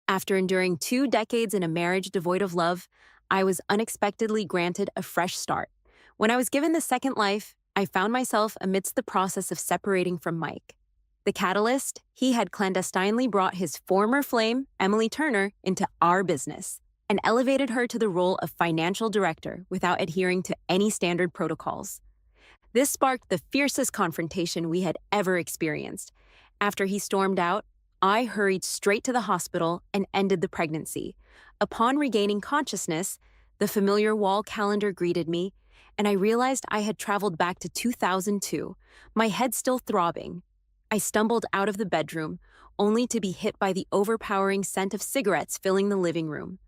After enduring 2 decades in a marriage devoid of love, I was unexpectedly granted a fresh start. When I was given the second life, I found myself amidst the process of separating from Mike. The catalyst, he had clandestinely brought his former flame, Emily Turner, into our business and elevated her to the role of financial director without adhering to any standard protocols. This sparked the fiercest confrontation we had ever experienced. After he stormed out, I hurried straight to the hospital and ended the pregnancy. Upon regaining consciousness, the familiar wall calendar greeted me, and I realized I had traveled back to 2002, my head still throbbing. I stumbled out of the bedroom, only to be hit by the overpowering scent of cigarettes filling the living room.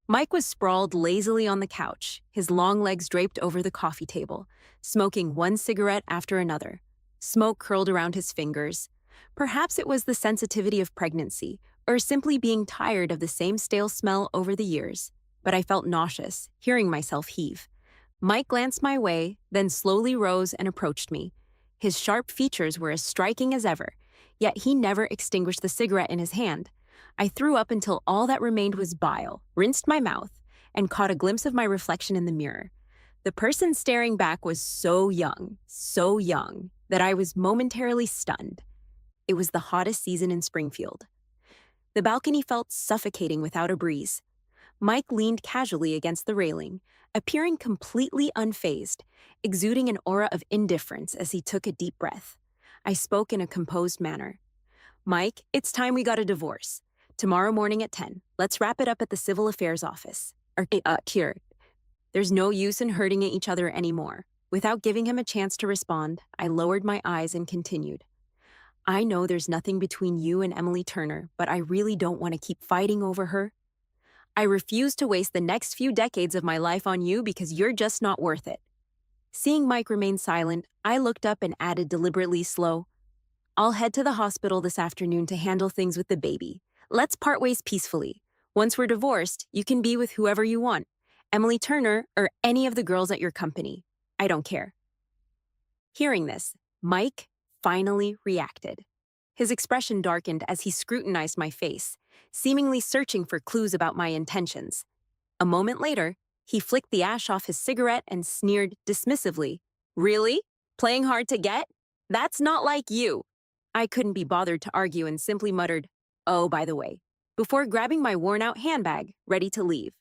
Mike was sprawled lazily on the couch, his long legs draped over the coffee table, smoking one cigarette after another. Smoke curled around his fingers. Perhaps it was the sensitivity of pregnancy, or simply being tired of the same stale smell over the years, but I felt nauseous, hearing myself heave. Mike glanced my way, then slowly rose and approached me. His sharp features were as striking as ever, yet he never extinguished the cigarette in his hand. I threw up until all that remained was bile, rinsed my mouth, and caught a glimpse of my reflection in the mirror. The person staring back was so young, that I was momentarily stunned. It was the hottest season in Springfield. The balcony felt suffocating without a breeze. Mike leaned casually against the railing, appearing completely unfazed, exuding an aura of indifference as he took a deep breath. I spoke in a composed manner. "Mike, it's time we got a divorce. Tomorrow morning at 10. Let's wrap it up at the Civil Affairs office. Here. There's no use in hurting each other anymore." Without giving him a chance to respond, I lowered my eyes and continued. "I know there's nothing between you and Emily Turner, but I really don't want to keep fighting over her. I refuse to waste the next few decades of my life on you because you're just not worth it." Seeing Mike remain silent, I looked up and added deliberately slow, "I'll head to the hospital this afternoon to handle things with the baby. Let's part ways peacefully. Once we're divorced, you can be with whoever you want. Emily Turner or any of the girls at your company. I don't care." Hearing this, Mike finally reacted. His expression darkened as he scrutinized my face, seemingly searching for clues about my intentions. A moment later, he flicked the ash off his cigarette and sneered dismissively, "Really? Playing hard to get? That's not like you." I couldn't be bothered to argue and simply muttered, "Oh, by the way," before grabbing my worn-out handbag, ready to leave.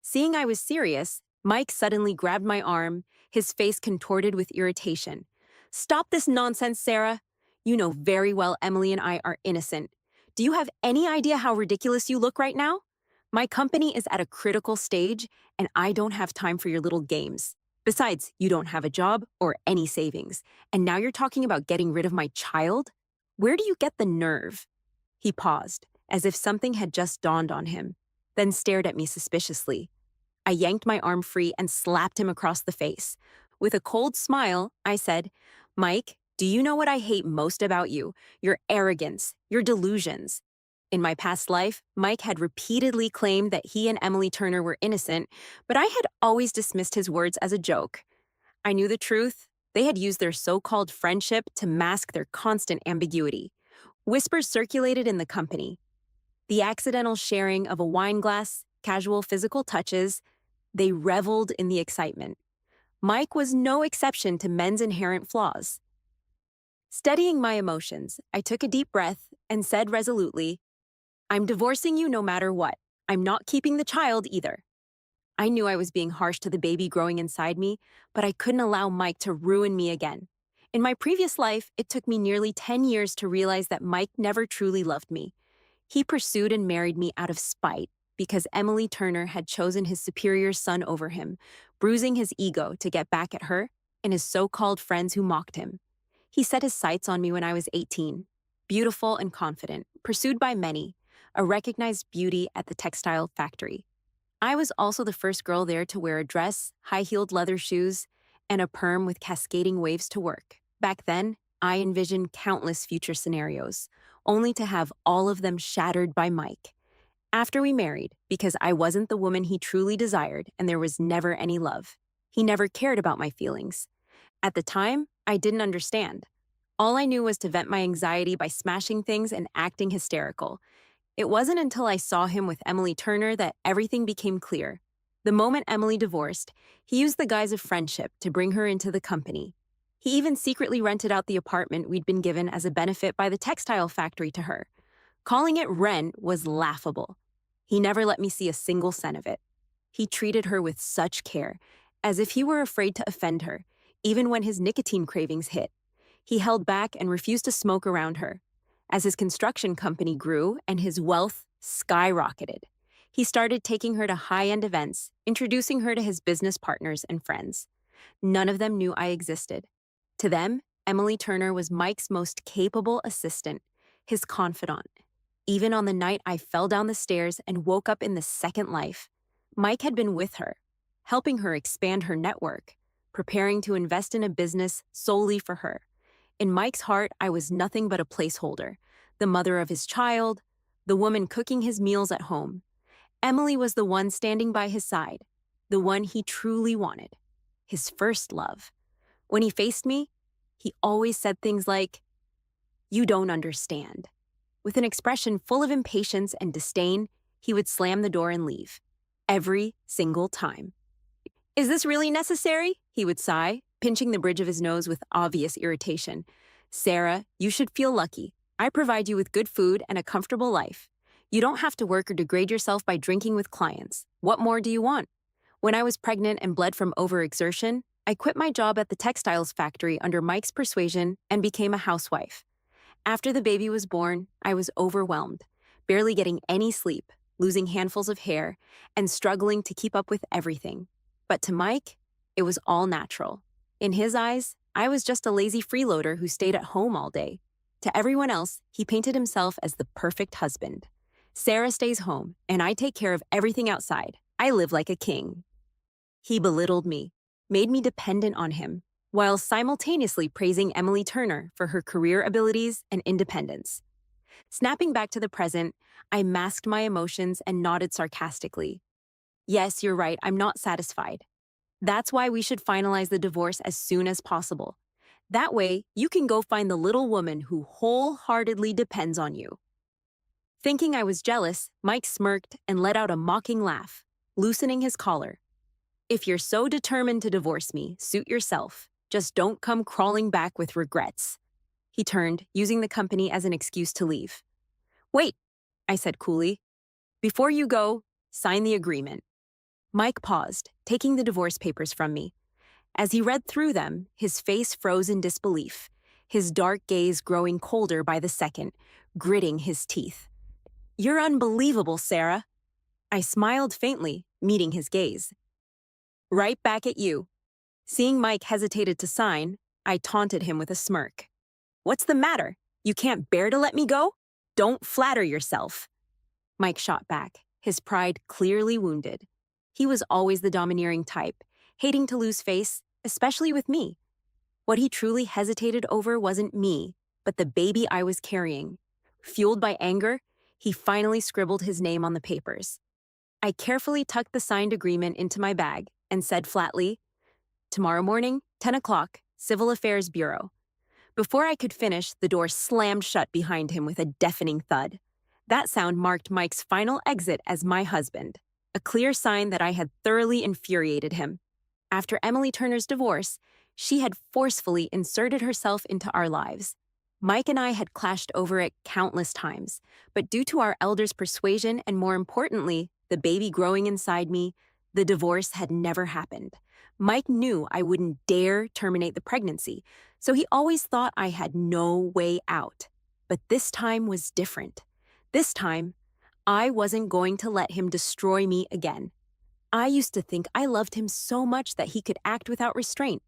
Seeing I was serious, Mike suddenly grabbed my arm, his face contorted with irritation. "Stop this nonsense, Sarah. You know very well Emily and I are innocent. Do you have any idea how ridiculous you look right now? My company is at a critical stage, and I don't have time for your little games. Besides, you don't have a job or any savings, and now you're talking about getting rid of my child? Where do you get the nerve?" He paused, as if something had just dawned on him, then stared at me suspiciously. I yanked my arm free and slapped him across the face. With a cold smile, I said, "Mike, do you know what I hate most about you? Your arrogance, your delusions." In my past life, Mike had repeatedly claimed that he and Emily Turner were innocent, but I had always dismissed his words as a joke. I knew the truth. They had used their so-called friendship to mask their constant ambiguity. Whispers circulated in the company. The accidental sharing of a wine glass, casual physical touches, they reveled in the excitement. Mike was no exception to men's inherent flaws. Steadying my emotions, I took a deep breath and said resolutely, "I'm divorcing you no matter what. I'm not keeping the child either." I knew I was being harsh to the baby growing inside me, but I couldn't allow Mike to ruin me again. In my previous life, it took me nearly 10 years to realize that Mike never truly loved me. He pursued and married me out of spite because Emily Turner had chosen his superior son over him, bruising his ego to get back at her and his so-called friends who mocked him. He set his sights on me when I was 18, beautiful and confident, pursued by many, a recognized beauty at the textile factory. I was also the first girl there to wear a dress, high-heeled leather shoes, and a perm with cascading waves to work. Back then, I envisioned countless future scenarios, only to have all of them shattered by Mike. After we married, because I wasn't the woman he truly desired and there was never any love. He never cared about my feelings. At the time, I didn't understand. All I knew was to vent my anxiety by smashing things and acting hysterical. It wasn't until I saw him with Emily Turner that everything became clear. The moment Emily divorced, he used the guise of friendship to bring her into the company. He even secretly rented out the apartment we'd been given as a benefit by the textile factory to her. Calling it rent was laughable. He never let me see a single cent of it. He treated her with such care, as if he were afraid to offend her, even when his nicotine cravings hit. He held back and refused to smoke around her. As his construction company grew and his wealth skyrocketed, he started taking her to high-end events, introducing her to his business partners and friends. None of them knew I existed. To them, Emily Turner was Mike's most capable assistant, his confidant. Even on the night I fell down the stairs and woke up in the second life, Mike had been with her, helping her expand her network, preparing to invest in a business solely for her. In Mike's heart, I was nothing but a placeholder, the mother of his child, the woman cooking his meals at home. Emily was the one standing by his side, the one he truly wanted, his first love. When he faced me, he always said things like, "You don't understand." With an expression full of impatience and disdain, he would slam the door and leave. Every single time. "Is this really necessary?" he would sigh, pinching the bridge of his nose with obvious irritation. "Sarah, you should feel lucky. I provide you with good food and a comfortable life. You don't have to work or degrade yourself by drinking with clients. What more do you want?" When I was pregnant and bled from overexertion, I quit my job at the textiles factory under Mike's persuasion and became a housewife. After the baby was born, I was overwhelmed, barely getting any sleep, losing handfuls of hair, and struggling to keep up with everything. But to Mike, it was all natural. In his eyes, I was just a lazy freeloader who stayed at home all day. To everyone else, he painted himself as the perfect husband. "Sarah stays home, and I take care of everything outside. I live like a king." He belittled me, made me dependent on him, while simultaneously praising Emily Turner for her career abilities and independence. Snapping back to the present, I masked my emotions and nodded sarcastically. "Yes, you're right, I'm not satisfied. That's why we should finalize the divorce as soon as possible. That way, you can go find the little woman who wholeheartedly depends on you." Thinking I was jealous, Mike smirked and let out a mocking laugh, loosening his collar. "If you're so determined to divorce me, suit yourself. Just don't come crawling back with regrets." He turned, using the company as an excuse to leave. "Wait," I said coolly. "Before you go, sign the agreement." Mike paused, taking the divorce papers from me. As he read through them, his face froze in disbelief, his dark gaze growing colder by the second, gritting his teeth. "You're unbelievable, Sarah." I smiled faintly, meeting his gaze. "Right back at you." Seeing Mike hesitated to sign, I taunted him with a smirk. "What's the matter? You can't bear to let me go? Don't flatter yourself." Mike shot back, his pride clearly wounded. He was always the domineering type, hating to lose face, especially with me. What he truly hesitated over wasn't me, but the baby I was carrying. Fueled by anger, he finally scribbled his name on the papers. I carefully tucked the signed agreement into my bag and said flatly, "Tomorrow morning, 10 o'clock, Civil Affairs Bureau." Before I could finish, the door slammed shut behind him with a deafening thud. That sound marked Mike's final exit as my husband, a clear sign that I had thoroughly infuriated him. After Emily Turner's divorce, she had forcefully inserted herself into our lives. Mike and I had clashed over it countless times, but due to our elders' persuasion and, more importantly, the baby growing inside me, the divorce had never happened. Mike knew I wouldn't dare terminate the pregnancy, so he always thought I had no way out. But this time was different. This time, I wasn't going to let him destroy me again. I used to think I loved him so much that he could act without restraint,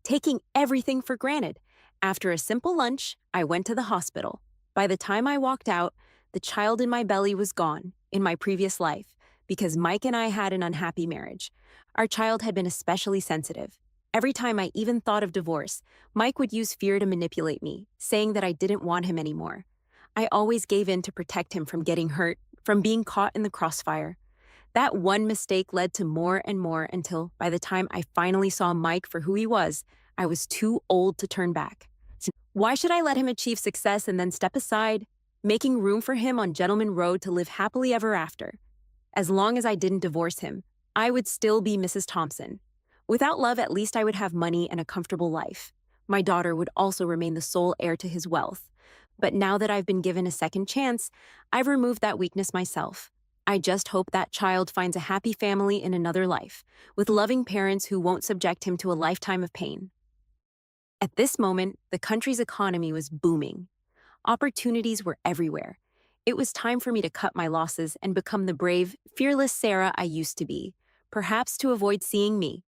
taking everything for granted. After a simple lunch, I went to the hospital. By the time I walked out, the child in my belly was gone, in my previous life, because Mike and I had an unhappy marriage. Our child had been especially sensitive. Every time I even thought of divorce, Mike would use fear to manipulate me, saying that I didn't want him anymore. I always gave in to protect him from getting hurt, from being caught in the crossfire. That one mistake led to more and more until, by the time I finally saw Mike for who he was, I was too old to turn back. Why should I let him achieve success and then step aside? making room for him on Gentleman Road to live happily ever after. As long as I didn't divorce him, I would still be Mrs. Thompson. Without love, at least I would have money and a comfortable life. My daughter would also remain the sole heir to his wealth. But now that I've been given a second chance, I've removed that weakness myself. I just hope that child finds a happy family in another life, with loving parents who won't subject him to a lifetime of pain. At this moment, the country's economy was booming. Opportunities were everywhere. It was time for me to cut my losses and become the brave, fearless Sarah I used to be, perhaps to avoid seeing me.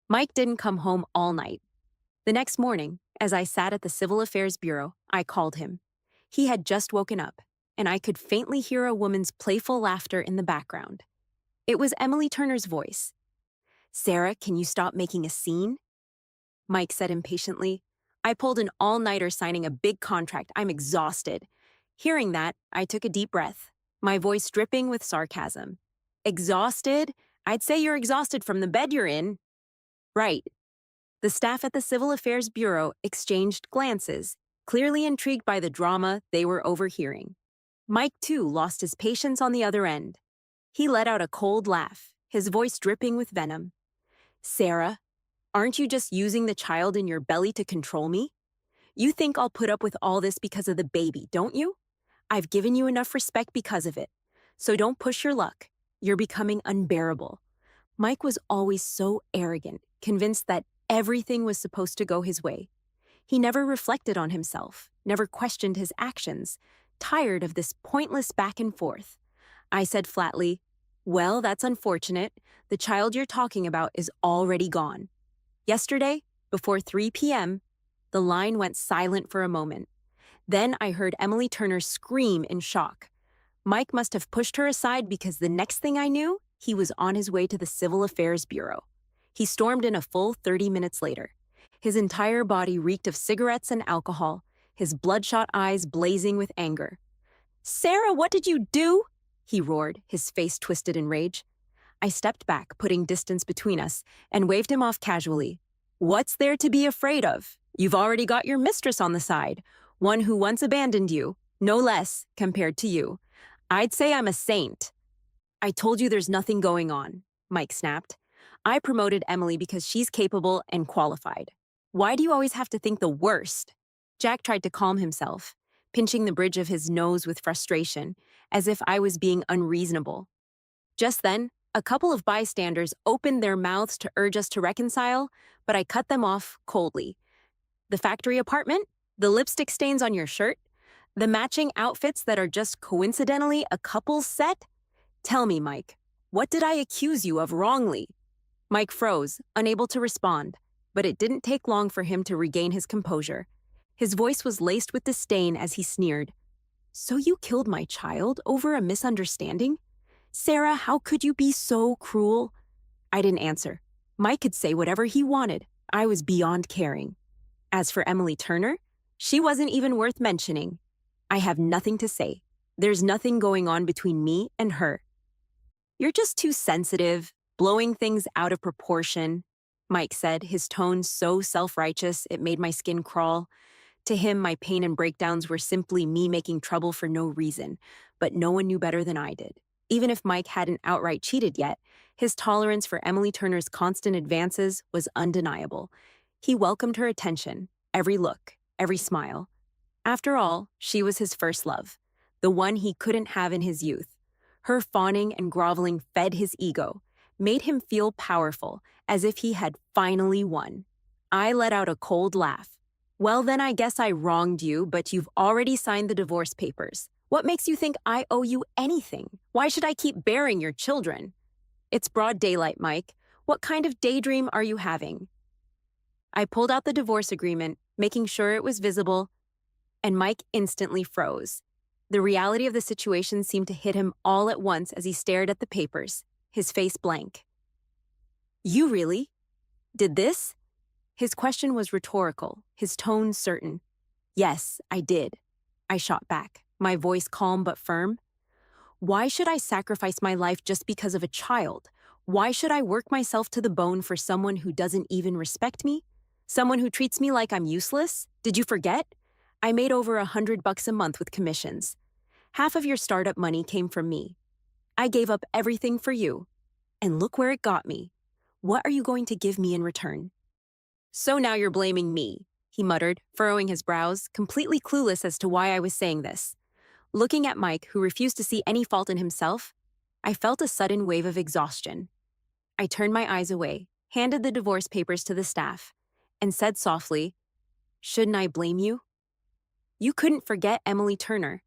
Mike didn't come home all night. The next morning, as I sat at the Civil Affairs Bureau, I called him. He had just woken up, and I could faintly hear a woman's playful laughter in the background. It was Emily Turner's voice. "Sarah, can you stop making a scene?" Mike said impatiently. "I pulled an all-nighter signing a big contract. I'm exhausted." Hearing that, I took a deep breath, my voice dripping with sarcasm. "Exhausted? I'd say you're exhausted from the bed you're in." "Right." The staff at the Civil Affairs Bureau exchanged glances, clearly intrigued by the drama they were overhearing. Mike, too, lost his patience on the other end. He let out a cold laugh, his voice dripping with venom. "Sarah, aren't you just using the child in your belly to control me? You think I'll put up with all this because of the baby, don't you? I've given you enough respect because of it. So don't push your luck. You're becoming unbearable." Mike was always so arrogant, convinced that everything was supposed to go his way. He never reflected on himself, never questioned his actions, tired of this pointless back and forth. I said flatly, "Well, that's unfortunate. The child you're talking about is already gone." Yesterday, before 3 p.m., the line went silent for a moment. Then I heard Emily Turner scream in shock. Mike must have pushed her aside because the next thing I knew, he was on his way to the Civil Affairs Bureau. He stormed in a full 30 minutes later. His entire body reeked of cigarettes and alcohol, his bloodshot eyes blazing with anger. "Sarah, what did you do?" he roared, his face twisted in rage. I stepped back, putting distance between us, and waved him off casually. "What's there to be afraid of? You've already got your mistress on the side, one who once abandoned you, no less, compared to you. I'd say I'm a saint." "I told you there's nothing going on," Mike snapped. "I promoted Emily because she's capable and qualified. Why do you always have to think the worst?" Jack tried to calm himself, pinching the bridge of his nose with frustration, as if I was being unreasonable. Just then, a couple of bystanders opened their mouths to urge us to reconcile, but I cut them off coldly. "The factory apartment? The lipstick stains on your shirt? The matching outfits that are just coincidentally a couple's set? Tell me, Mike, what did I accuse you of wrongly?" Mike froze, unable to respond, but it didn't take long for him to regain his composure. His voice was laced with disdain as he sneered. "So you killed my child over a misunderstanding? Sarah, how could you be so cruel?" I didn't answer. Mike could say whatever he wanted. I was beyond caring. As for Emily Turner, she wasn't even worth mentioning. I have nothing to say. There's nothing going on between me and her. "You're just too sensitive, blowing things out of proportion," Mike said, his tone so self-righteous it made my skin crawl. To him, my pain and breakdowns were simply me making trouble for no reason, but no one knew better than I did. Even if Mike hadn't outright cheated yet, his tolerance for Emily Turner's constant advances was undeniable. He welcomed her attention, every look, every smile. After all, she was his first love, the one he couldn't have in his youth. Her fawning and groveling fed his ego, made him feel powerful, as if he had finally won. I let out a cold laugh. "Well, then I guess I wronged you, but you've already signed the divorce papers. What makes you think I owe you anything? Why should I keep bearing your children?" "It's broad daylight, Mike. What kind of daydream are you having?" I pulled out the divorce agreement, making sure it was visible, and Mike instantly froze. The reality of the situation seemed to hit him all at once as he stared at the papers, his face blank. "You really did this?" His question was rhetorical, his tone certain. "Yes, I did," I shot back, my voice calm but firm. "Why should I sacrifice my life just because of a child? Why should I work myself to the bone for someone who doesn't even respect me? Someone who treats me like I'm useless? Did you forget? I made over $100 a month with commissions. Half of your startup money came from me. I gave up everything for you. And look where it got me. What are you going to give me in return? So now you're blaming me, he muttered, furrowing his brows, completely clueless as to why I was saying this. Looking at Mike, who refused to see any fault in himself, I felt a sudden wave of exhaustion. I turned my eyes away, handed the divorce papers to the staff, and said softly, "Shouldn't I blame you? You couldn't forget Emily Turner.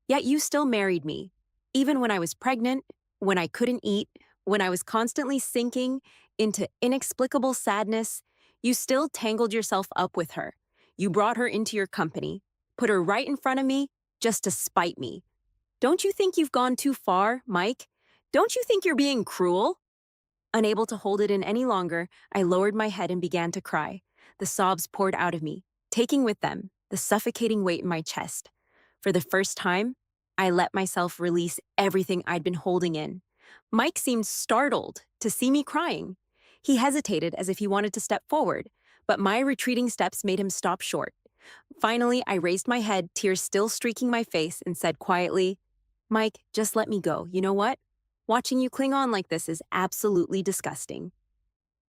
Yet you still married me, even when I was pregnant, when I couldn't eat, when I was constantly sinking into inexplicable sadness. You still tangled yourself up with her. You brought her into your company, put her right in front of me just to spite me. Don't you think you've gone too far, Mike? Don't you think you're being cruel?" Unable to hold it in any longer, I lowered my head and began to cry. The sobs poured out of me, taking with them the suffocating weight in my chest. For the first time, I let myself release everything I'd been holding in. Mike seemed startled to see me crying. He hesitated as if he wanted to step forward, but my retreating steps made him stop short. Finally, I raised my head, tears still streaking my face, and said quietly, "Mike, just let me go. You know what? Watching you cling on like this is absolutely disgusting."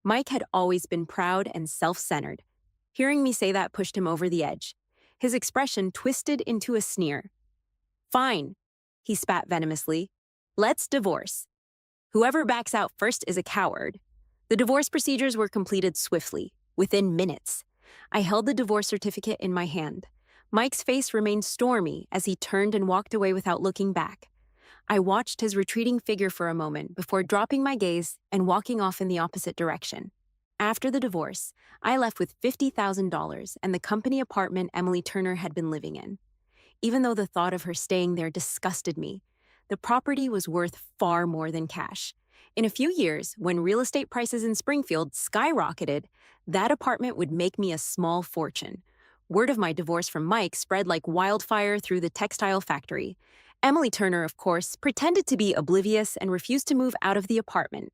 Mike had always been proud and self-centered. Hearing me say that pushed him over the edge. His expression twisted into a sneer. "Fine," he spat venomously. "Let's divorce. Whoever backs out first is a coward." The divorce procedures were completed swiftly, within minutes. I held the divorce certificate in my hand. Mike's face remained stormy as he turned and walked away without looking back. I watched his retreating figure for a moment before dropping my gaze and walking off in the opposite direction. After the divorce, I left with $50,000 and the company apartment Emily Turner had been living in. Even though the thought of her staying there disgusted me, the property was worth far more than cash. In a few years, when real estate prices in Springfield skyrocketed, that apartment would make me a small fortune. Word of my divorce from Mike spread like wildfire through the textile factory. Emily Turner, of course, pretended to be oblivious and refused to move out of the apartment.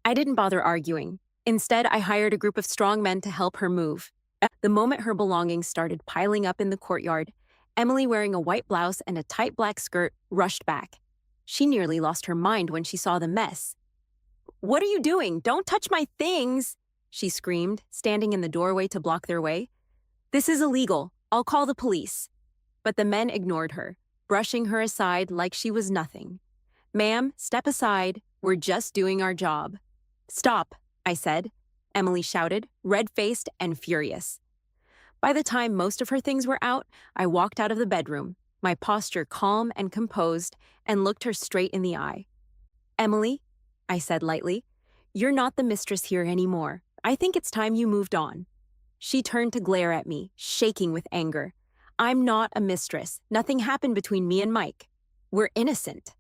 I didn't bother arguing. Instead, I hired a group of strong men to help her move. The moment her belongings started piling up in the courtyard, Emily, wearing a white blouse and a tight black skirt, rushed back. She nearly lost her mind when she saw the mess. "What are you doing? Don't touch my things!" she screamed, standing in the doorway to block their way. "This is illegal. I'll call the police." But the men ignored her, brushing her aside like she was nothing. "Ma'am, step aside. We're just doing our job." "Stop," I said. Emily shouted, red-faced and furious. By the time most of her things were out, I walked out of the bedroom, my posture calm and composed, and looked her straight in the eye. "Emily," I said lightly, "you're not the mistress here anymore. I think it's time you moved on." She turned to glare at me, shaking with anger. "I'm not a mistress. Nothing happened between me and Mike. We're innocent."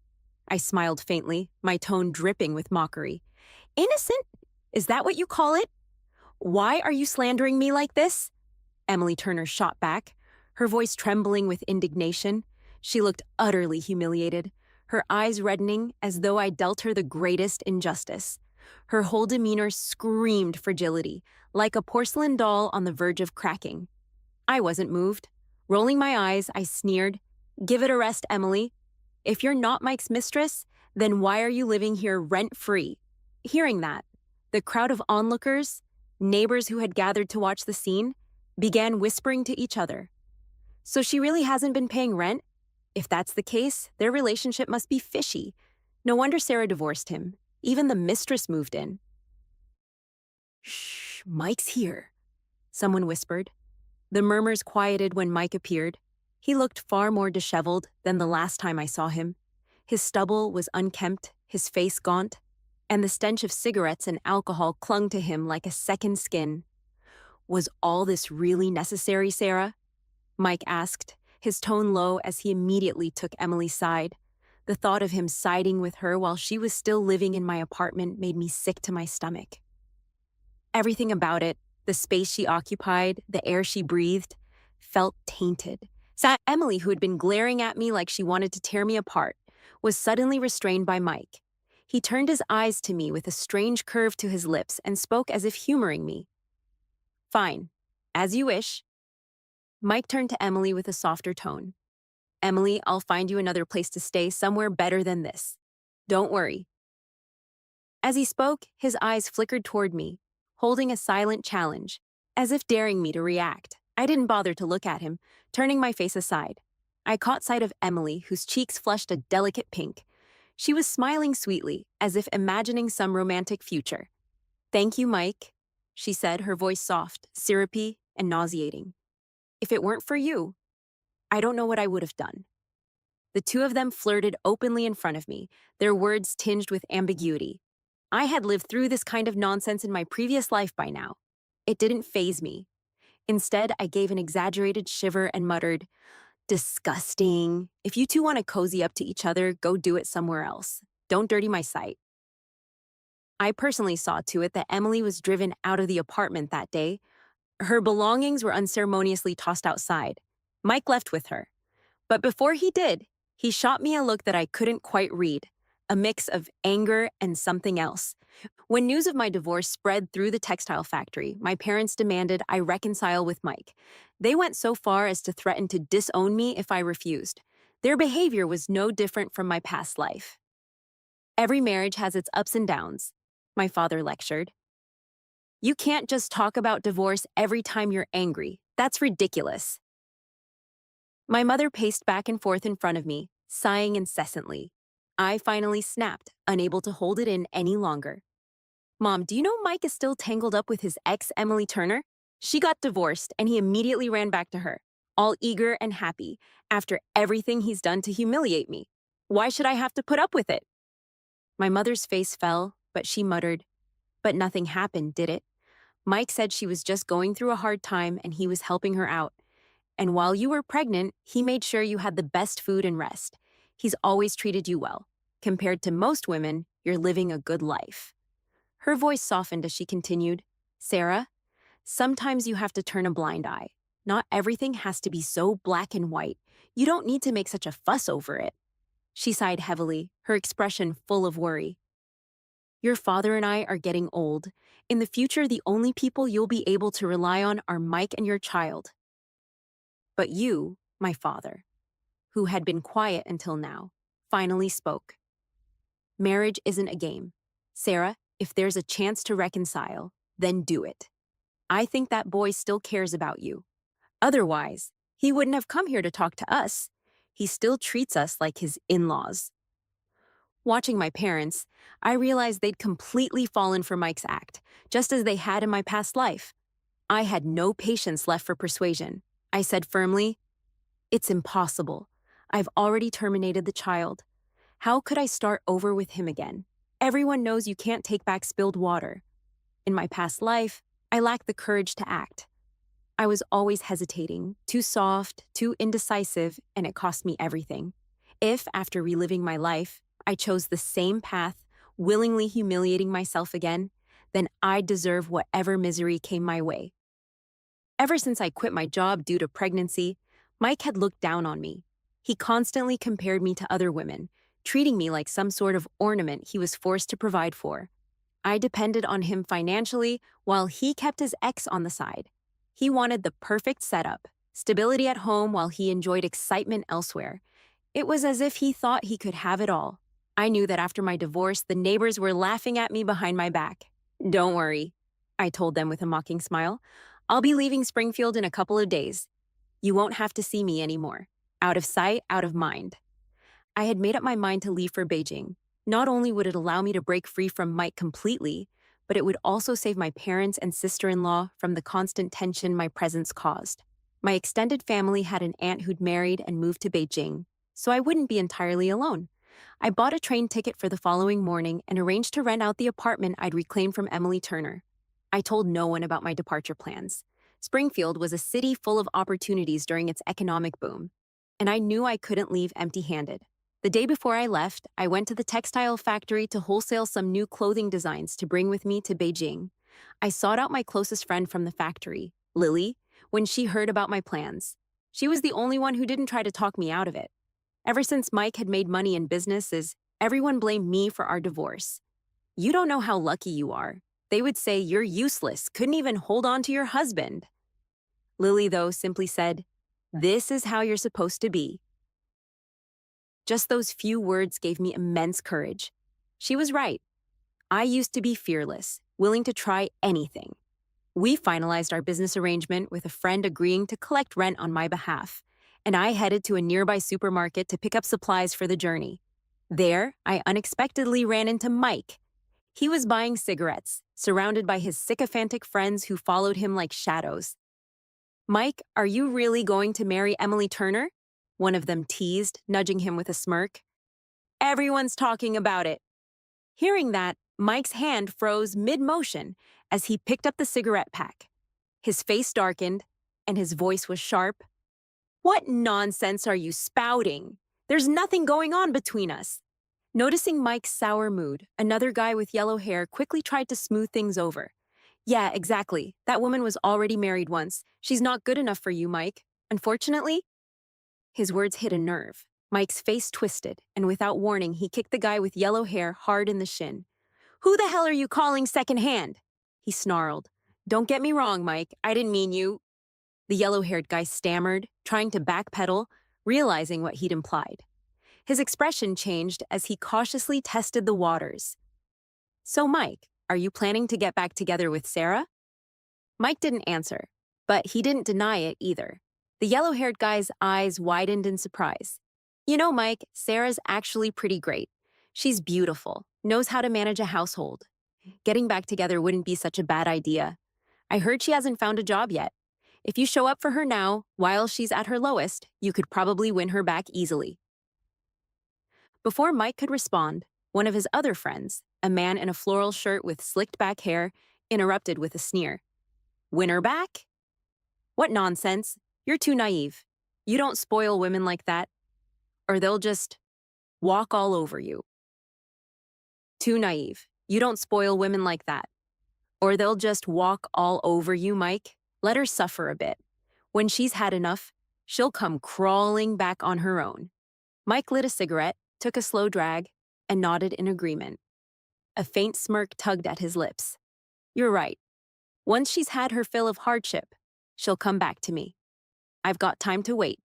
I smiled faintly, my tone dripping with mockery. "Innocent? Is that what you call it? Why are you slandering me like this?" Emily Turner shot back, her voice trembling with indignation. She looked utterly humiliated, her eyes reddening as though I dealt her the greatest injustice. Her whole demeanor screamed fragility, like a porcelain doll on the verge of cracking. I wasn't moved. Rolling my eyes, I sneered, "Give it a rest, Emily. If you're not Mike's mistress, then why are you living here rent-free?" Hearing that, the crowd of onlookers, neighbors who had gathered to watch the scene, began whispering to each other. "So she really hasn't been paying rent? If that's the case, their relationship must be fishy. No wonder Sarah divorced him. Even the mistress moved in." "Shh, Mike's here," someone whispered. The murmurs quieted when Mike appeared. He looked far more disheveled than the last time I saw him. His stubble was unkempt, his face gaunt, and the stench of cigarettes and alcohol clung to him like a second skin. "Was all this really necessary, Sarah?" Mike asked, his tone low as he immediately took Emily's side. The thought of him siding with her while she was still living in my apartment made me sick to my stomach. Everything about it, the space she occupied, the air she breathed, felt tainted. Emily, who had been glaring at me like she wanted to tear me apart, was suddenly restrained by Mike. He turned his eyes to me with a strange curve to his lips and spoke as if humoring me. "Fine. As you wish." Mike turned to Emily with a softer tone. Emily, I'll find you another place to stay somewhere better than this. Don't worry. As he spoke, his eyes flickered toward me, holding a silent challenge, as if daring me to react. I didn't bother to look at him, turning my face aside. I caught sight of Emily, whose cheeks flushed a delicate pink. She was smiling sweetly, as if imagining some romantic future. Thank you, Mike, she said, her voice soft, syrupy, and nauseating. If it weren't for you, I don't know what I would have done. The two of them flirted openly in front of me, their words tinged with ambiguity. I had lived through this kind of nonsense in my previous life by now. It didn't faze me. Instead, I gave an exaggerated shiver and muttered, disgusting. If you two want to cozy up to each other, go do it somewhere else. Don't dirty my sight. I personally saw to it that Emily was driven out of the apartment that day. Her belongings were unceremoniously tossed outside. Mike left with her. But before he did, he shot me a look that I couldn't quite read, a mix of anger and something else. When news of my divorce spread through the textile factory, my parents demanded I reconcile with Mike. They went so far as to threaten to disown me if I refused. Their behavior was no different from my past life. Every marriage has its ups and downs, my father lectured. You can't just talk about divorce every time you're angry. That's ridiculous. My mother paced back and forth in front of me, sighing incessantly. I finally snapped, unable to hold it in any longer. Mom, do you know Mike is still tangled up with his ex, Emily Turner? She got divorced, and he immediately ran back to her, all eager and happy, after everything he's done to humiliate me. Why should I have to put up with it? My mother's face fell, but she muttered, but nothing happened, did it? Mike said she was just going through a hard time and he was helping her out. And while you were pregnant, he made sure you had the best food and rest. He's always treated you well. Compared to most women, you're living a good life. Her voice softened as she continued, Sarah, sometimes you have to turn a blind eye. Not everything has to be so black and white. You don't need to make such a fuss over it. She sighed heavily, her expression full of worry. Your father and I are getting old. In the future, the only people you'll be able to rely on are Mike and your child. But you, my father, who had been quiet until now, finally spoke. Marriage isn't a game. Sarah, if there's a chance to reconcile, then do it. I think that boy still cares about you. Otherwise, he wouldn't have come here to talk to us. He still treats us like his in-laws. Watching my parents, I realized they'd completely fallen for Mike's act, just as they had in my past life. I had no patience left for persuasion. I said firmly, it's impossible. I've already terminated the child. How could I start over with him again? Everyone knows you can't take back spilled water. In my past life, I lacked the courage to act. I was always hesitating, too soft, too indecisive, and it cost me everything. If, after reliving my life, I chose the same path, willingly humiliating myself again, then I deserve whatever misery came my way. Ever since I quit my job due to pregnancy, Mike had looked down on me. He constantly compared me to other women, treating me like some sort of ornament he was forced to provide for. I depended on him financially while he kept his ex on the side. He wanted the perfect setup, stability at home while he enjoyed excitement elsewhere. It was as if he thought he could have it all. I knew that after my divorce, the neighbors were laughing at me behind my back. Don't worry, I told them with a mocking smile. I'll be leaving Springfield in a couple of days. You won't have to see me anymore. Out of sight, out of mind. I had made up my mind to leave for Beijing. Not only would it allow me to break free from Mike completely, but it would also save my parents and sister-in-law from the constant tension my presence caused. My extended family had an aunt who'd married and moved to Beijing, so I wouldn't be entirely alone. I bought a train ticket for the following morning and arranged to rent out the apartment I'd reclaimed from Emily Turner. I told no one about my departure plans. Springfield was a city full of opportunities during its economic boom, and I knew I couldn't leave empty-handed. The day before I left, I went to the textile factory to wholesale some new clothing designs to bring with me to Beijing. I sought out my closest friend from the factory, Lily, when she heard about my plans. She was the only one who didn't try to talk me out of it. Ever since Mike had made money in businesses, everyone blamed me for our divorce. You don't know how lucky you are. They would say you're useless, couldn't even hold on to your husband. Lily, though, simply said, this is how you're supposed to be. Just those few words gave me immense courage. She was right. I used to be fearless, willing to try anything. We finalized our business arrangement with a friend agreeing to collect rent on my behalf, and I headed to a nearby supermarket to pick up supplies for the journey. There, I unexpectedly ran into Mike. He was buying cigarettes, surrounded by his sycophantic friends who followed him like shadows. Mike, are you really going to marry Emily Turner? One of them teased, nudging him with a smirk. Everyone's talking about it. Hearing that, Mike's hand froze mid-motion as he picked up the cigarette pack. His face darkened, and his voice was sharp. What nonsense are you spouting? There's nothing going on between us. Noticing Mike's sour mood, another guy with yellow hair quickly tried to smooth things over. Yeah, exactly. That woman was already married once. She's not good enough for you, Mike. Unfortunately, his words hit a nerve. Mike's face twisted, and without warning, he kicked the guy with yellow hair hard in the shin. Who the hell are you calling secondhand? He snarled. Don't get me wrong, Mike. I didn't mean you. The yellow-haired guy stammered, trying to backpedal, realizing what he'd implied. His expression changed as he cautiously tested the waters. So, Mike, are you planning to get back together with Sarah? Mike didn't answer, but he didn't deny it either. The yellow-haired guy's eyes widened in surprise. You know, Mike, Sarah's actually pretty great. She's beautiful, knows how to manage a household. Getting back together wouldn't be such a bad idea. I heard she hasn't found a job yet. If you show up for her now, while she's at her lowest, you could probably win her back easily. Before Mike could respond, one of his other friends, a man in a floral shirt with slicked back hair, interrupted with a sneer. Win her back? What nonsense. You're too naive. You don't spoil women like that, or they'll just walk all over you. Too naive. You don't spoil women like that, or they'll just walk all over you, Mike. Let her suffer a bit. When she's had enough, she'll come crawling back on her own. Mike lit a cigarette, took a slow drag, and nodded in agreement. A faint smirk tugged at his lips. You're right. Once she's had her fill of hardship, she'll come back to me. I've got time to wait.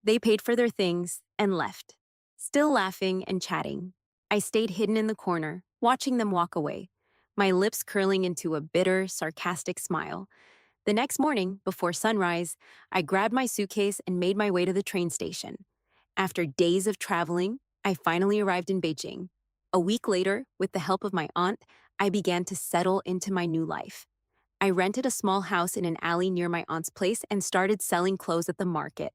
They paid for their things and left. Still laughing and chatting, I stayed hidden in the corner, watching them walk away, my lips curling into a bitter, sarcastic smile. The next morning, before sunrise, I grabbed my suitcase and made my way to the train station. After days of traveling, I finally arrived in Beijing. A week later, with the help of my aunt, I began to settle into my new life. I rented a small house in an alley near my aunt's place and started selling clothes at the market.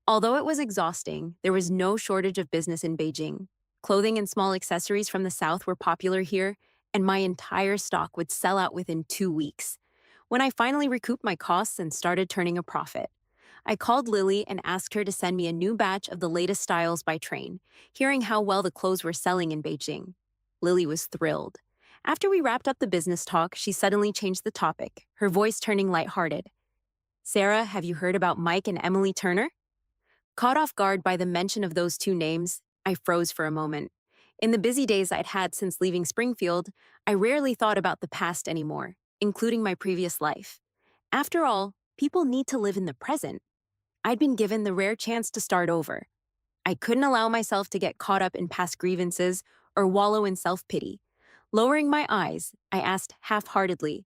Although it was exhausting, there was no shortage of business in Beijing. Clothing and small accessories from the South were popular here, and my entire stock would sell out within 2 weeks. When I finally recouped my costs and started turning a profit, I called Lily and asked her to send me a new batch of the latest styles by train, hearing how well the clothes were selling in Beijing. Lily was thrilled. After we wrapped up the business talk, she suddenly changed the topic, her voice turning lighthearted. Sarah, have you heard about Mike and Emily Turner? Caught off guard by the mention of those two names, I froze for a moment. In the busy days I'd had since leaving Springfield, I rarely thought about the past anymore, including my previous life. After all, people need to live in the present. I'd been given the rare chance to start over. I couldn't allow myself to get caught up in past grievances or wallow in self-pity. Lowering my eyes, I asked half-heartedly,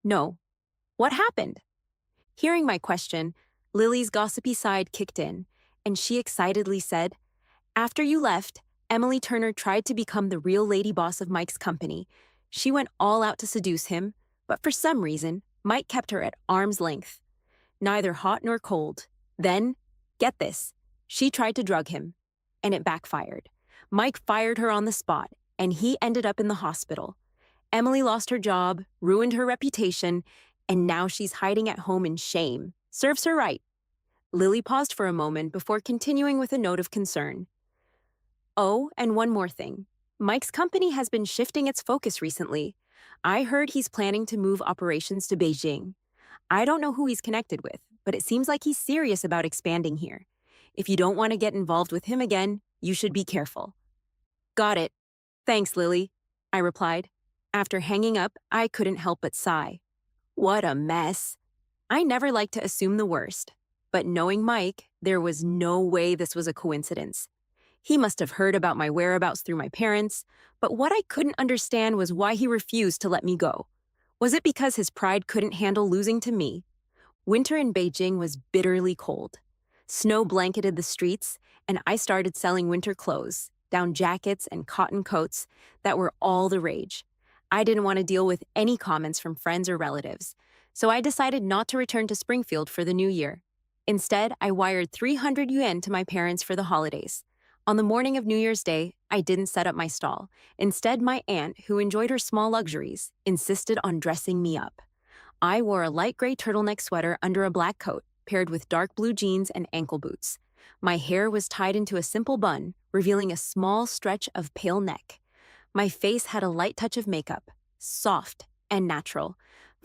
No, what happened? Hearing my question, Lily's gossipy side kicked in, and she excitedly said, After you left, Emily Turner tried to become the real lady boss of Mike's company. She went all out to seduce him, but for some reason, Mike kept her at arm's length. Neither hot nor cold. Then, get this, she tried to drug him, and it backfired. Mike fired her on the spot, and he ended up in the hospital. Emily lost her job, ruined her reputation, and now she's hiding at home in shame. Serves her right. Lily paused for a moment before continuing with a note of concern. Oh, and one more thing. Mike's company has been shifting its focus recently. I heard he's planning to move operations to Beijing. I don't know who he's connected with, but it seems like he's serious about expanding here. If you don't want to get involved with him again, you should be careful. Got it. Thanks, Lily, I replied. After hanging up, I couldn't help but sigh. What a mess. I never like to assume the worst, but knowing Mike, there was no way this was a coincidence. He must have heard about my whereabouts through my parents, but what I couldn't understand was why he refused to let me go. Was it because his pride couldn't handle losing to me? Winter in Beijing was bitterly cold. Snow blanketed the streets, and I started selling winter clothes, down jackets and cotton coats that were all the rage. I didn't want to deal with any comments from friends or relatives, so I decided not to return to Springfield for the new year. Instead, I wired 300 yuan to my parents for the holidays. On the morning of New Year's Day, I didn't set up my stall. Instead, my aunt, who enjoyed her small luxuries, insisted on dressing me up. I wore a light gray turtleneck sweater under a black coat, paired with dark blue jeans and ankle boots. My hair was tied into a simple bun, revealing a small stretch of pale neck. My face had a light touch of makeup, soft and natural.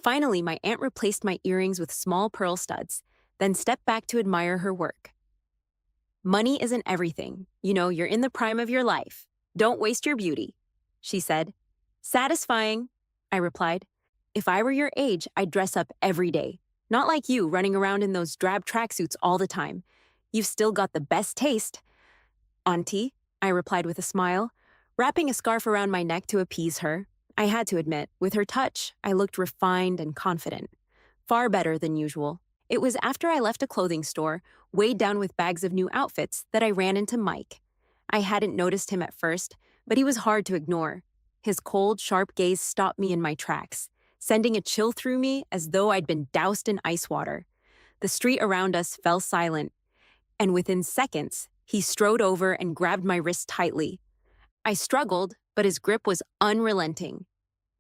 Finally, my aunt replaced my earrings with small pearl studs, then stepped back to admire her work. "Money isn't everything. You know, you're in the prime of your life. Don't waste your beauty," she said. "Satisfying," I replied. "If I were your age, I'd dress up every day. Not like you, running around in those drab tracksuits all the time. You've still got the best taste." "Auntie," I replied with a smile, wrapping a scarf around my neck to appease her. I had to admit, with her touch, I looked refined and confident. Far better than usual. It was after I left a clothing store, weighed down with bags of new outfits, that I ran into Mike. I hadn't noticed him at first, but he was hard to ignore. His cold, sharp gaze stopped me in my tracks, sending a chill through me as though I'd been doused in ice water. The street around us fell silent, and within seconds, he strode over and grabbed my wrist tightly. I struggled, but his grip was unrelenting.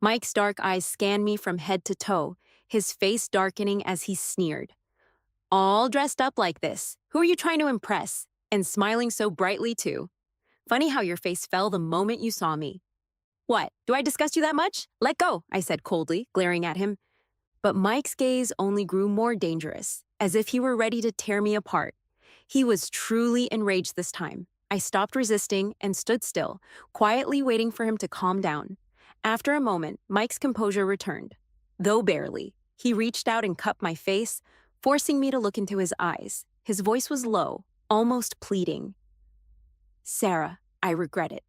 Mike's dark eyes scanned me from head to toe, his face darkening as he sneered. "All dressed up like this. Who are you trying to impress? And smiling so brightly, too. Funny how your face fell the moment you saw me." "What, do I disgust you that much? Let go," I said coldly, glaring at him. But Mike's gaze only grew more dangerous, as if he were ready to tear me apart. He was truly enraged this time. I stopped resisting and stood still, quietly waiting for him to calm down. After a moment, Mike's composure returned. Though barely, he reached out and cupped my face, forcing me to look into his eyes. His voice was low, almost pleading. "Sarah, I regret it.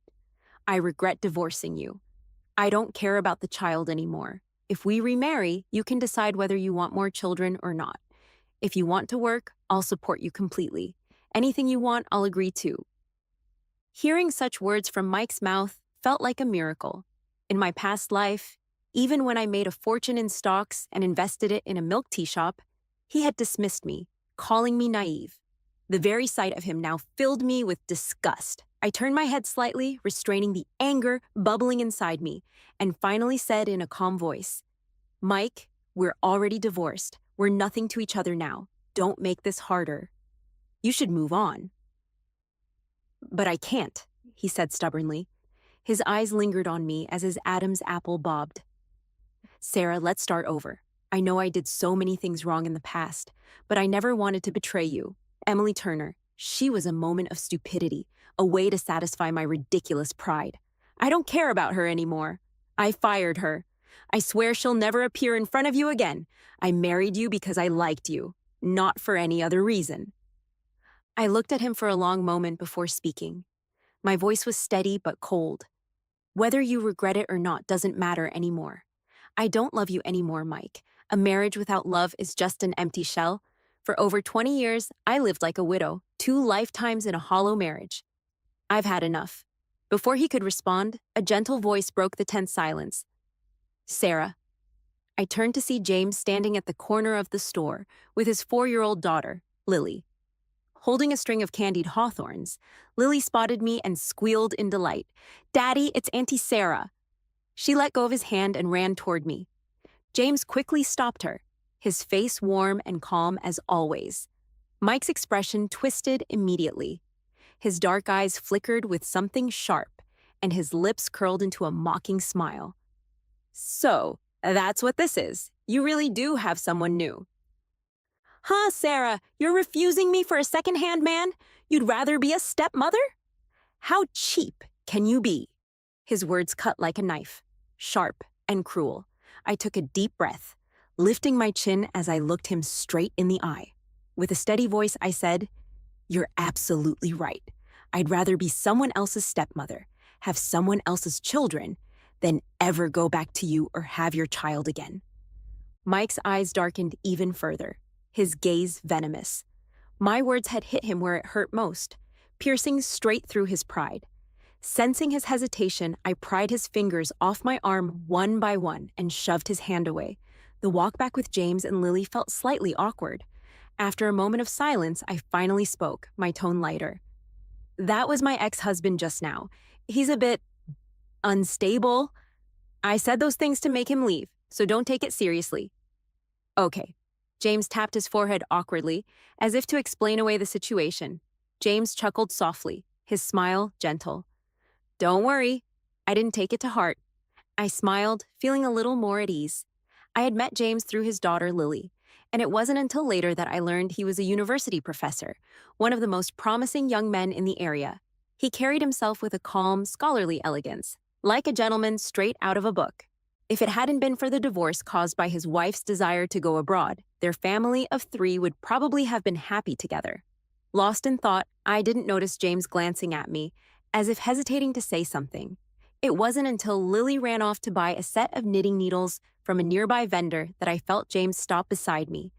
I regret divorcing you. I don't care about the child anymore. If we remarry, you can decide whether you want more children or not. If you want to work, I'll support you completely. Anything you want, I'll agree to." Hearing such words from Mike's mouth felt like a miracle. In my past life, even when I made a fortune in stocks and invested it in a milk tea shop, he had dismissed me, calling me naive. The very sight of him now filled me with disgust. I turned my head slightly, restraining the anger bubbling inside me, and finally said in a calm voice, "Mike, we're already divorced. We're nothing to each other now. Don't make this harder. You should move on." "But I can't," he said stubbornly. His eyes lingered on me as his Adam's apple bobbed. "Sarah, let's start over. I know I did so many things wrong in the past, but I never wanted to betray you. Emily Turner, she was a moment of stupidity, a way to satisfy my ridiculous pride. I don't care about her anymore. I fired her. I swear she'll never appear in front of you again. I married you because I liked you, not for any other reason." I looked at him for a long moment before speaking. My voice was steady but cold. "Whether you regret it or not doesn't matter anymore. I don't love you anymore, Mike. A marriage without love is just an empty shell. For over 20 years, I lived like a widow, 2 lifetimes in a hollow marriage. I've had enough." Before he could respond, a gentle voice broke the tense silence. "Sarah." I turned to see James standing at the corner of the store with his 4-year-old daughter, Lily. Holding a string of candied hawthorns, Lily spotted me and squealed in delight. "Daddy, it's Auntie Sarah." She let go of his hand and ran toward me. James quickly stopped her, his face warm and calm as always. Mike's expression twisted immediately. His dark eyes flickered with something sharp, and his lips curled into a mocking smile. "So, that's what this is. You really do have someone new." "Huh, Sarah, you're refusing me for a second-hand man? You'd rather be a stepmother? How cheap can you be?" His words cut like a knife, sharp and cruel. I took a deep breath, lifting my chin as I looked him straight in the eye. With a steady voice, I said, "You're absolutely right. I'd rather be someone else's stepmother, have someone else's children, than ever go back to you or have your child again. Mike's eyes darkened even further, his gaze venomous. My words had hit him where it hurt most, piercing straight through his pride. Sensing his hesitation, I pried his fingers off my arm one by one and shoved his hand away. The walk back with James and Lily felt slightly awkward. After a moment of silence, I finally spoke, my tone lighter. That was my ex-husband just now. He's a bit unstable. I said those things to make him leave, so don't take it seriously. Okay. James tapped his forehead awkwardly, as if to explain away the situation. James chuckled softly, his smile gentle. Don't worry, I didn't take it to heart. I smiled, feeling a little more at ease. I had met James through his daughter, Lily, and it wasn't until later that I learned he was a university professor, one of the most promising young men in the area. He carried himself with a calm, scholarly elegance, like a gentleman straight out of a book. If it hadn't been for the divorce caused by his wife's desire to go abroad, their family of 3 would probably have been happy together. Lost in thought, I didn't notice James glancing at me, as if hesitating to say something. It wasn't until Lily ran off to buy a set of knitting needles from a nearby vendor that I felt James stop beside me.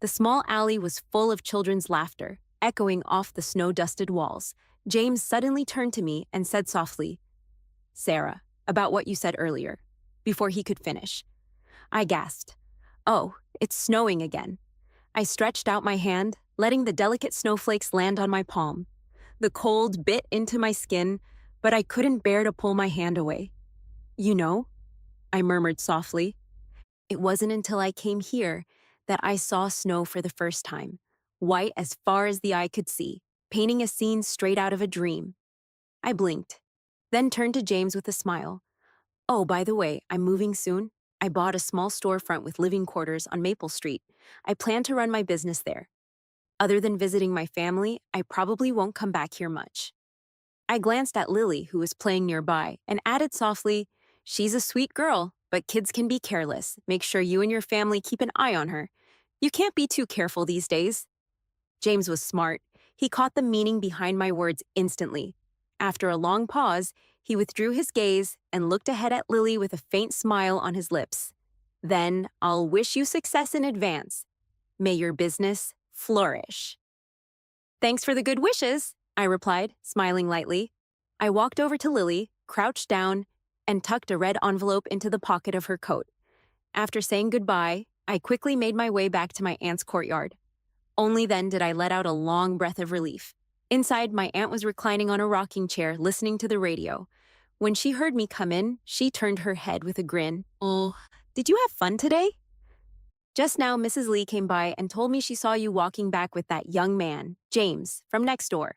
The small alley was full of children's laughter, echoing off the snow-dusted walls. James suddenly turned to me and said softly, Sarah, about what you said earlier, before he could finish. I gasped. Oh, it's snowing again. I stretched out my hand, letting the delicate snowflakes land on my palm. The cold bit into my skin, but I couldn't bear to pull my hand away. You know, I murmured softly. It wasn't until I came here that I saw snow for the first time, white as far as the eye could see, painting a scene straight out of a dream. I blinked, then turned to James with a smile. Oh, by the way, I'm moving soon. I bought a small storefront with living quarters on Maple Street. I plan to run my business there. Other than visiting my family, I probably won't come back here much. I glanced at Lily, who was playing nearby, and added softly, She's a sweet girl, but kids can be careless. Make sure you and your family keep an eye on her. You can't be too careful these days. James was smart. He caught the meaning behind my words instantly. After a long pause, he withdrew his gaze and looked ahead at Lily with a faint smile on his lips. Then, I'll wish you success in advance. May your business flourish. Thanks for the good wishes, I replied, smiling lightly. I walked over to Lily, crouched down, and tucked a red envelope into the pocket of her coat. After saying goodbye, I quickly made my way back to my aunt's courtyard. Only then did I let out a long breath of relief. Inside, my aunt was reclining on a rocking chair, listening to the radio. When she heard me come in, she turned her head with a grin. Oh, did you have fun today? Just now, Mrs. Lee came by and told me she saw you walking back with that young man, James, from next door.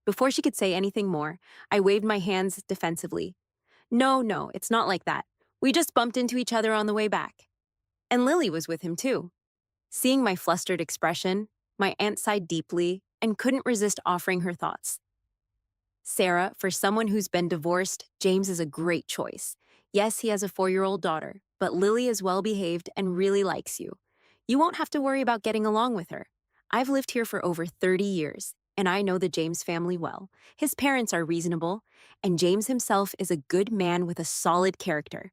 Before she could say anything more, I waved my hands defensively. No, it's not like that. We just bumped into each other on the way back. And Lily was with him too. Seeing my flustered expression, my aunt sighed deeply and couldn't resist offering her thoughts. Sarah, for someone who's been divorced, James is a great choice. Yes, he has a 4-year-old daughter, but Lily is well-behaved and really likes you. You won't have to worry about getting along with her. I've lived here for over 30 years, and I know the James family well. His parents are reasonable, and James himself is a good man with a solid character.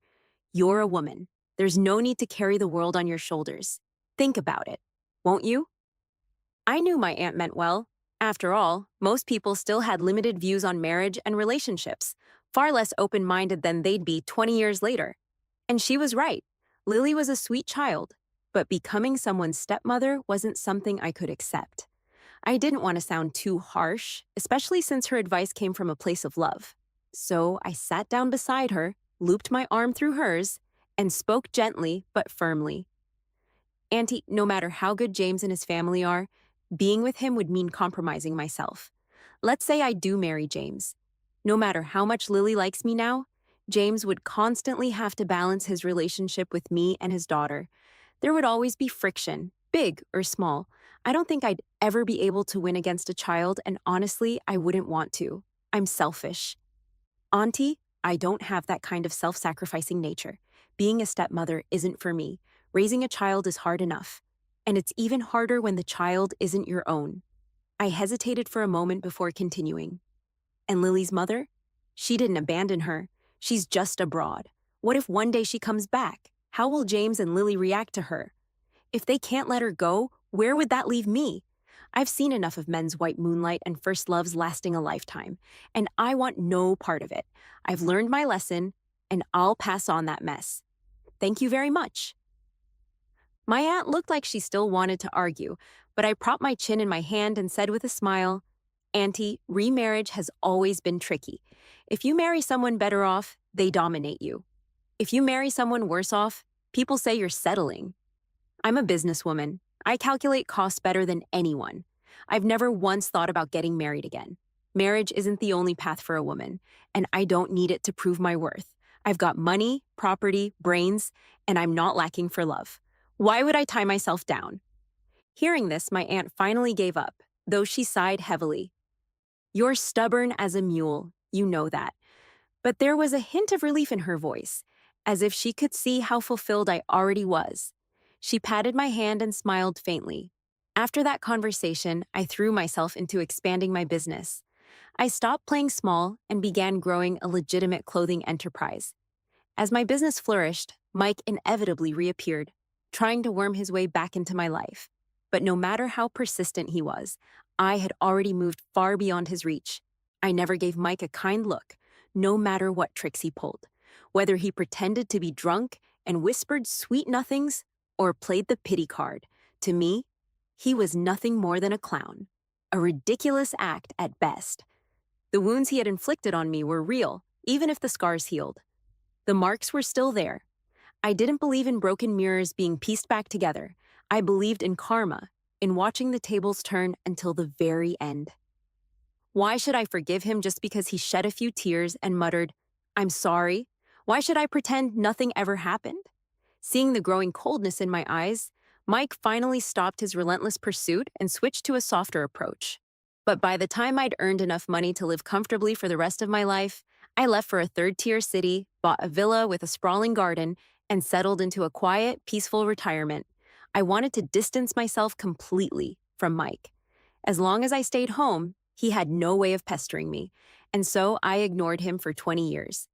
You're a woman. There's no need to carry the world on your shoulders. Think about it, won't you? I knew my aunt meant well. After all, most people still had limited views on marriage and relationships, far less open-minded than they'd be 20 years later. And she was right. Lily was a sweet child, but becoming someone's stepmother wasn't something I could accept. I didn't want to sound too harsh, especially since her advice came from a place of love. So I sat down beside her, looped my arm through hers, and spoke gently but firmly. Auntie, no matter how good James and his family are, being with him would mean compromising myself. Let's say I do marry James. No matter how much Lily likes me now, James would constantly have to balance his relationship with me and his daughter. There would always be friction, big or small. I don't think I'd ever be able to win against a child, and honestly, I wouldn't want to. I'm selfish. Auntie, I don't have that kind of self-sacrificing nature. Being a stepmother isn't for me. Raising a child is hard enough. And it's even harder when the child isn't your own. I hesitated for a moment before continuing. And Lily's mother? She didn't abandon her. She's just abroad. What if one day she comes back? How will James and Lily react to her? If they can't let her go, where would that leave me? I've seen enough of men's white moonlight and first loves lasting a lifetime, and I want no part of it. I've learned my lesson, and I'll pass on that mess. Thank you very much. My aunt looked like she still wanted to argue, but I propped my chin in my hand and said with a smile, Auntie, remarriage has always been tricky. If you marry someone better off, they dominate you. If you marry someone worse off, people say you're settling. I'm a businesswoman. I calculate costs better than anyone. I've never once thought about getting married again. Marriage isn't the only path for a woman, and I don't need it to prove my worth. I've got money, property, brains, and I'm not lacking for love. Why would I tie myself down? Hearing this, my aunt finally gave up, though she sighed heavily. You're stubborn as a mule, you know that. But there was a hint of relief in her voice, as if she could see how fulfilled I already was. She patted my hand and smiled faintly. After that conversation, I threw myself into expanding my business. I stopped playing small and began growing a legitimate clothing enterprise. As my business flourished, Mike inevitably reappeared, trying to worm his way back into my life. But no matter how persistent he was, I had already moved far beyond his reach. I never gave Mike a kind look, no matter what tricks he pulled. Whether he pretended to be drunk and whispered sweet nothings or played the pity card, to me, he was nothing more than a clown, a ridiculous act at best. The wounds he had inflicted on me were real, even if the scars healed. The marks were still there. I didn't believe in broken mirrors being pieced back together. I believed in karma, in watching the tables turn until the very end. Why should I forgive him just because he shed a few tears and muttered, I'm sorry? Why should I pretend nothing ever happened? Seeing the growing coldness in my eyes, Mike finally stopped his relentless pursuit and switched to a softer approach. But by the time I'd earned enough money to live comfortably for the rest of my life, I left for a third-tier city, bought a villa with a sprawling garden, and settled into a quiet, peaceful retirement. I wanted to distance myself completely from Mike. As long as I stayed home, he had no way of pestering me, and so I ignored him for 20 years.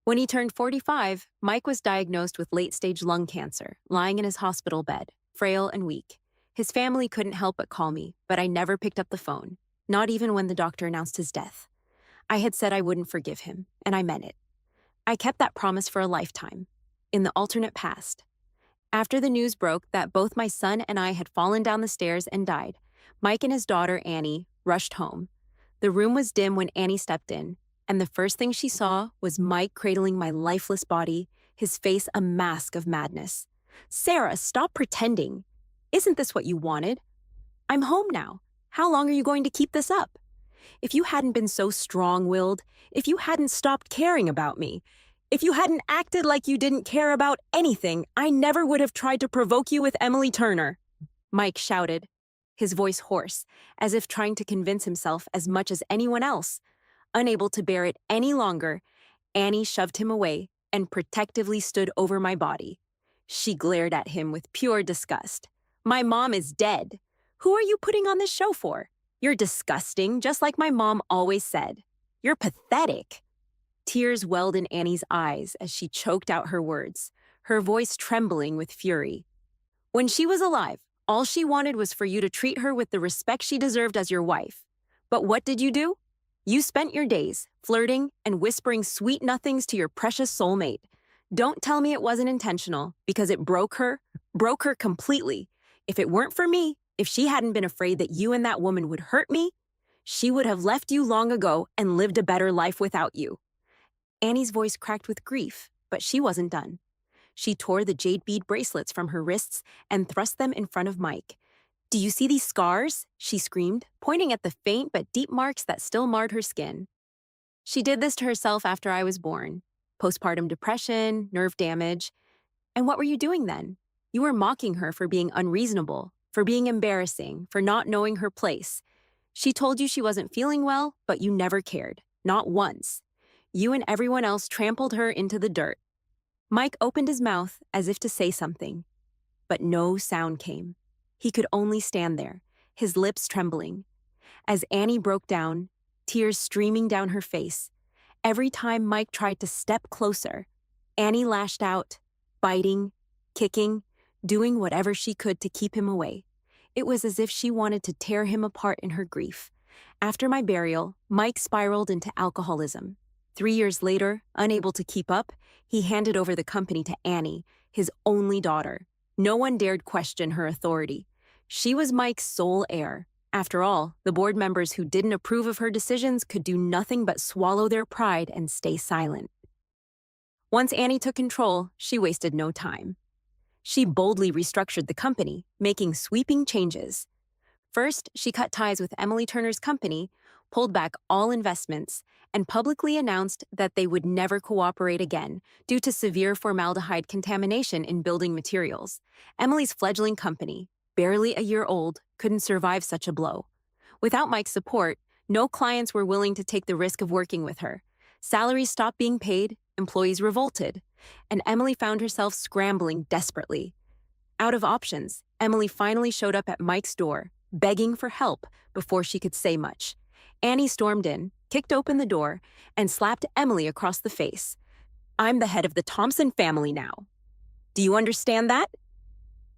When he turned 45, Mike was diagnosed with late-stage lung cancer, lying in his hospital bed, frail and weak. His family couldn't help but call me, but I never picked up the phone, not even when the doctor announced his death. I had said I wouldn't forgive him, and I meant it. I kept that promise for a lifetime. In the alternate past, after the news broke that both my son and I had fallen down the stairs and died, Mike and his daughter, Annie, rushed home. The room was dim when Annie stepped in, and the first thing she saw was Mike cradling my lifeless body, his face a mask of madness. Sarah, stop pretending. Isn't this what you wanted? I'm home now. How long are you going to keep this up? If you hadn't been so strong-willed, if you hadn't stopped caring about me, if you hadn't acted like you didn't care about anything, I never would have tried to provoke you with Emily Turner. Mike shouted, his voice hoarse, as if trying to convince himself as much as anyone else. Unable to bear it any longer, Annie shoved him away and protectively stood over my body. She glared at him with pure disgust. My mom is dead. Who are you putting on this show for? You're disgusting, just like my mom always said. You're pathetic. Tears welled in Annie's eyes as she choked out her words, her voice trembling with fury. When she was alive, all she wanted was for you to treat her with the respect she deserved as your wife. But what did you do? You spent your days flirting and whispering sweet nothings to your precious soulmate. Don't tell me it wasn't intentional, because it broke her completely. If it weren't for me, if she hadn't been afraid that you and that woman would hurt me, she would have left you long ago and lived a better life without you. Annie's voice cracked with grief, but she wasn't done. She tore the jade bead bracelets from her wrists and thrust them in front of Mike. Do you see these scars? She screamed, pointing at the faint but deep marks that still marred her skin. She did this to herself after I was born. Postpartum depression, nerve damage. And what were you doing then? You were mocking her for being unreasonable, for being embarrassing, for not knowing her place. She told you she wasn't feeling well, but you never cared, not once. You and everyone else trampled her into the dirt. Mike opened his mouth as if to say something, but no sound came. He could only stand there, his lips trembling. As Annie broke down, tears streaming down her face. Every time Mike tried to step closer, Annie lashed out, biting, kicking, doing whatever she could to keep him away. It was as if she wanted to tear him apart in her grief. After my burial, Mike spiraled into alcoholism. 3 years later, unable to keep up, he handed over the company to Annie, his only daughter. No one dared question her authority. She was Mike's sole heir. After all, the board members who didn't approve of her decisions could do nothing but swallow their pride and stay silent. Once Annie took control, she wasted no time. She boldly restructured the company, making sweeping changes. First, she cut ties with Emily Turner's company, pulled back all investments, and publicly announced that they would never cooperate again due to severe formaldehyde contamination in building materials. Emily's fledgling company, barely a year old, couldn't survive such a blow. Without Mike's support, no clients were willing to take the risk of working with her. Salaries stopped being paid, employees revolted, and Emily found herself scrambling desperately. Out of options, Emily finally showed up at Mike's door, begging for help before she could say much. Annie stormed in, kicked open the door, and slapped Emily across the face. "I'm the head of the Thompson family now. Do you understand that?"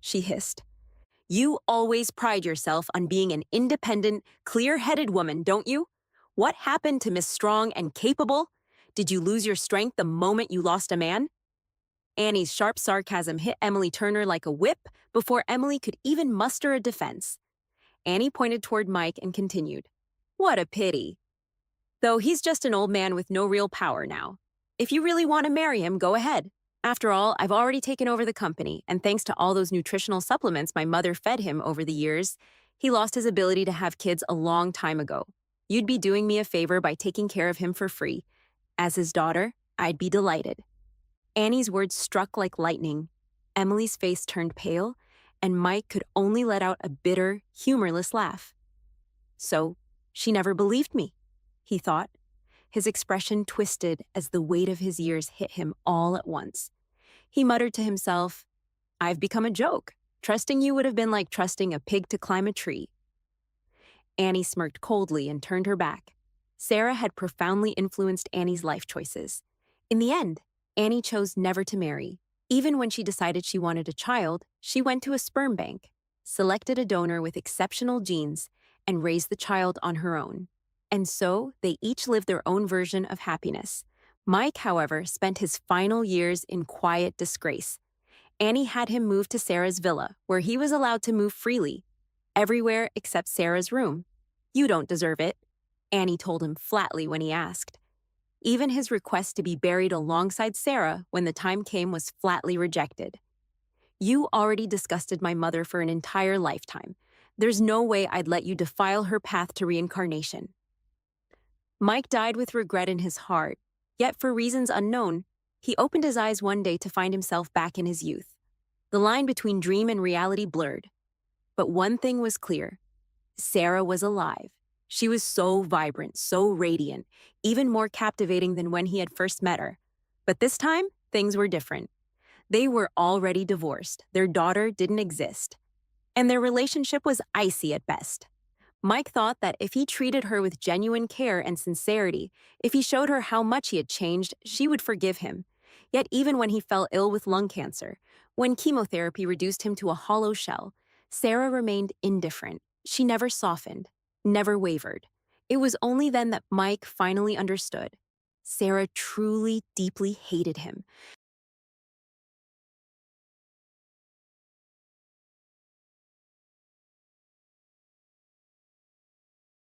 she hissed. "You always pride yourself on being an independent, clear-headed woman, don't you? What happened to Miss Strong and Capable? Did you lose your strength the moment you lost a man?" Annie's sharp sarcasm hit Emily Turner like a whip before Emily could even muster a defense. Annie pointed toward Mike and continued, "What a pity. Though he's just an old man with no real power now. If you really want to marry him, go ahead. After all, I've already taken over the company, and thanks to all those nutritional supplements my mother fed him over the years, he lost his ability to have kids a long time ago. You'd be doing me a favor by taking care of him for free. As his daughter, I'd be delighted." Annie's words struck like lightning. Emily's face turned pale, and Mike could only let out a bitter, humorless laugh. So, she never believed me, he thought. His expression twisted as the weight of his years hit him all at once. He muttered to himself, "I've become a joke. Trusting you would have been like trusting a pig to climb a tree." Annie smirked coldly and turned her back. Sarah had profoundly influenced Annie's life choices. In the end, Annie chose never to marry. Even when she decided she wanted a child, she went to a sperm bank, selected a donor with exceptional genes, and raised the child on her own. And so, they each lived their own version of happiness. Mike, however, spent his final years in quiet disgrace. Annie had him move to Sarah's villa, where he was allowed to move freely, everywhere except Sarah's room. "You don't deserve it," Annie told him flatly when he asked. Even his request to be buried alongside Sarah when the time came was flatly rejected. "You already disgusted my mother for an entire lifetime. There's no way I'd let you defile her path to reincarnation." Mike died with regret in his heart, yet for reasons unknown, he opened his eyes one day to find himself back in his youth. The line between dream and reality blurred. But one thing was clear. Sarah was alive. She was so vibrant, so radiant, even more captivating than when he had first met her. But this time, things were different. They were already divorced, their daughter didn't exist, and their relationship was icy at best. Mike thought that if he treated her with genuine care and sincerity, if he showed her how much he had changed, she would forgive him. Yet even when he fell ill with lung cancer, when chemotherapy reduced him to a hollow shell, Sarah remained indifferent. She never softened, never wavered. It was only then that Mike finally understood. Sarah truly, deeply hated him.